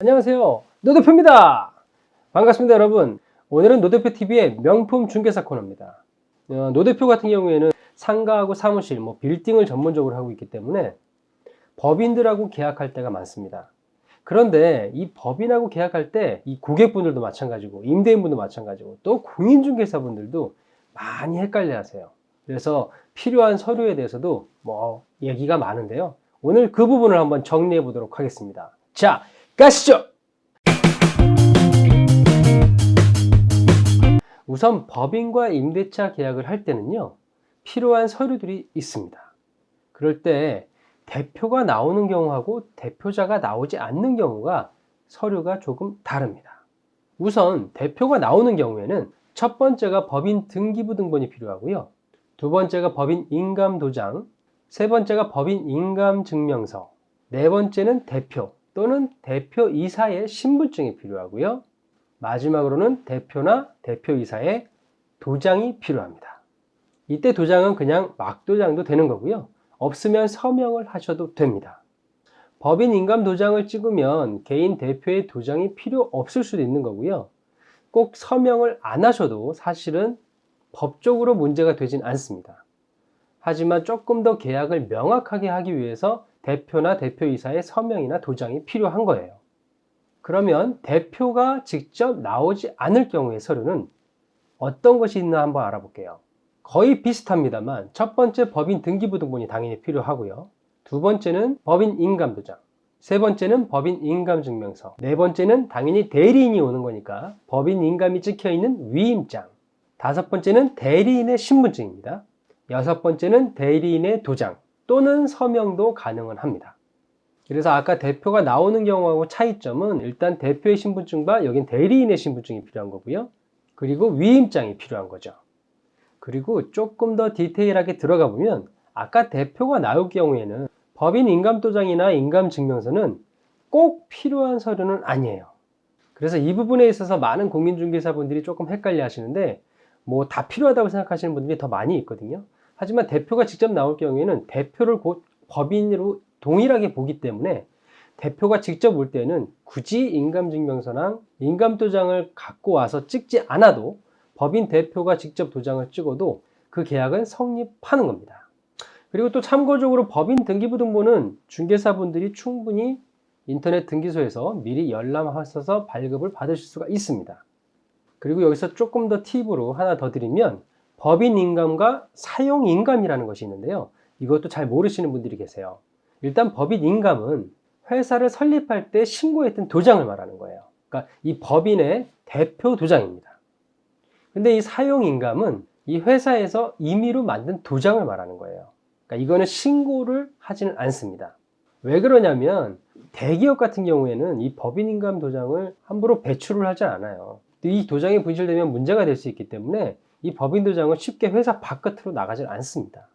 안녕하세요, 노대표입니다. 반갑습니다 여러분. 오늘은 노대표TV의 명품 중개사 코너입니다. 노대표 같은 경우에는 상가하고 사무실, 빌딩을 전문적으로 하고 있기 때문에 법인들하고 계약할 때가 많습니다. 그런데 이 법인하고 계약할 때 이 고객분들도 마찬가지고 임대인분도 마찬가지고 또 공인중개사분들도 많이 헷갈려 하세요. 그래서 필요한 서류에 대해서도 얘기가 많은데요. 오늘 그 부분을 한번 정리해 보도록 하겠습니다. 자, 가시죠! 우선 법인과 임대차 계약을 할 때는요, 필요한 서류들이 있습니다. 그럴 때 대표가 나오는 경우하고 대표자가 나오지 않는 경우가 서류가 조금 다릅니다. 우선 대표가 나오는 경우에는 첫 번째가 법인 등기부등본이 필요하고요. 두 번째가 법인 인감도장, 세 번째가 법인 인감증명서, 네 번째는 대표 또는 대표이사의 신분증이 필요하고요. 마지막으로는 대표나 대표이사의 도장이 필요합니다. 이때 도장은 그냥 막도장도 되는 거고요. 없으면 서명을 하셔도 됩니다. 법인 인감도장을 찍으면 개인 대표의 도장이 필요 없을 수도 있는 거고요. 꼭 서명을 안 하셔도 사실은 법적으로 문제가 되진 않습니다. 하지만 조금 더 계약을 명확하게 하기 위해서 대표나 대표이사의 서명이나 도장이 필요한 거예요. 그러면 대표가 직접 나오지 않을 경우의 서류는 어떤 것이 있나 한번 알아볼게요. 거의 비슷합니다만 첫 번째 법인 등기부등본이 당연히 필요하고요. 두 번째는 법인 인감도장, 세 번째는 법인 인감증명서, 네 번째는 당연히 대리인이 오는 거니까 법인 인감이 찍혀있는 위임장, 다섯 번째는 대리인의 신분증입니다. 여섯 번째는 대리인의 도장 또는 서명도 가능은 합니다. 그래서 아까 대표가 나오는 경우하고 차이점은 일단 대표의 신분증과 여긴 대리인의 신분증이 필요한 거고요. 그리고 위임장이 필요한 거죠. 그리고 조금 더 디테일하게 들어가 보면 아까 대표가 나올 경우에는 법인 인감도장이나 인감증명서는 꼭 필요한 서류는 아니에요. 그래서 이 부분에 있어서 많은 공인중개사분들이 조금 헷갈려 하시는데 다 필요하다고 생각하시는 분들이 더 많이 있거든요. 하지만 대표가 직접 나올 경우에는 대표를 곧 법인으로 동일하게 보기 때문에 대표가 직접 올 때는 굳이 인감증명서나 인감도장을 갖고 와서 찍지 않아도 법인 대표가 직접 도장을 찍어도 그 계약은 성립하는 겁니다. 그리고 또 참고적으로 법인 등기부등본은 중개사분들이 충분히 인터넷 등기소에서 미리 열람하셔서 발급을 받으실 수가 있습니다. 그리고 여기서 조금 더 팁으로 하나 더 드리면 법인 인감과 사용 인감이라는 것이 있는데요. 이것도 잘 모르시는 분들이 계세요. 일단 법인 인감은 회사를 설립할 때 신고했던 도장을 말하는 거예요. 그러니까 이 법인의 대표 도장입니다. 근데 이 사용 인감은 이 회사에서 임의로 만든 도장을 말하는 거예요. 그러니까 이거는 신고를 하지는 않습니다. 왜 그러냐면 대기업 같은 경우에는 이 법인 인감 도장을 함부로 배출을 하지 않아요. 이 도장이 분실되면 문제가 될 수 있기 때문에 이 법인 도장은 쉽게 회사 바깥으로 나가질 않습니다.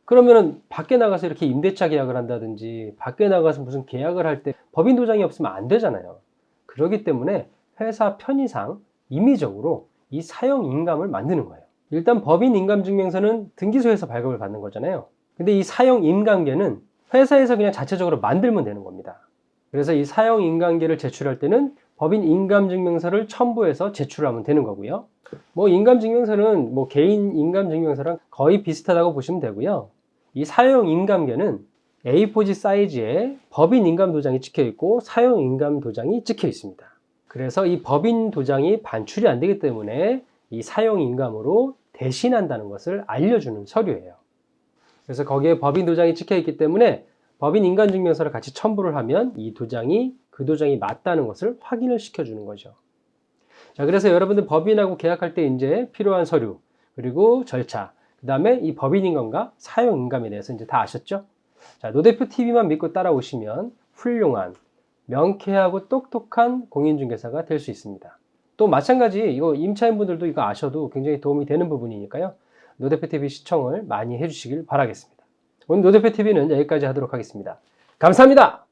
그러면은 밖에 나가서 이렇게 임대차 계약을 한다든지 밖에 나가서 무슨 계약을 할 때 법인 도장이 없으면 안 되잖아요. 그렇기 때문에 회사 편의상 임의적으로 이 사용 인감을 만드는 거예요. 일단 법인 인감증명서는 등기소에서 발급을 받는 거잖아요. 근데 이 사용 인감계는 회사에서 그냥 자체적으로 만들면 되는 겁니다. 그래서 이 사용 인감계를 제출할 때는 법인 인감증명서를 첨부해서 제출하면 되는 거고요. 인감증명서는 개인 인감증명서랑 거의 비슷하다고 보시면 되고요. 이 사용 인감계는 A4지 사이즈에 법인 인감도장이 찍혀 있고 사용 인감도장이 찍혀 있습니다. 그래서 이 법인 도장이 반출이 안 되기 때문에 이 사용 인감으로 대신한다는 것을 알려주는 서류예요. 그래서 거기에 법인 도장이 찍혀 있기 때문에 법인 인감증명서를 같이 첨부를 하면 이 도장이 그 도장이 맞다는 것을 확인을 시켜주는 거죠. 자, 그래서 여러분들 법인하고 계약할 때 이제 필요한 서류, 그리고 절차, 그 다음에 이 법인 인감과 사용 인감에 대해서 이제 다 아셨죠? 자, 노대표 TV만 믿고 따라오시면 훌륭한, 명쾌하고 똑똑한 공인중개사가 될 수 있습니다. 또 마찬가지 이거 임차인분들도 이거 아셔도 굉장히 도움이 되는 부분이니까요. 노대표 TV 시청을 많이 해주시길 바라겠습니다. 오늘 노대표 TV는 여기까지 하도록 하겠습니다. 감사합니다.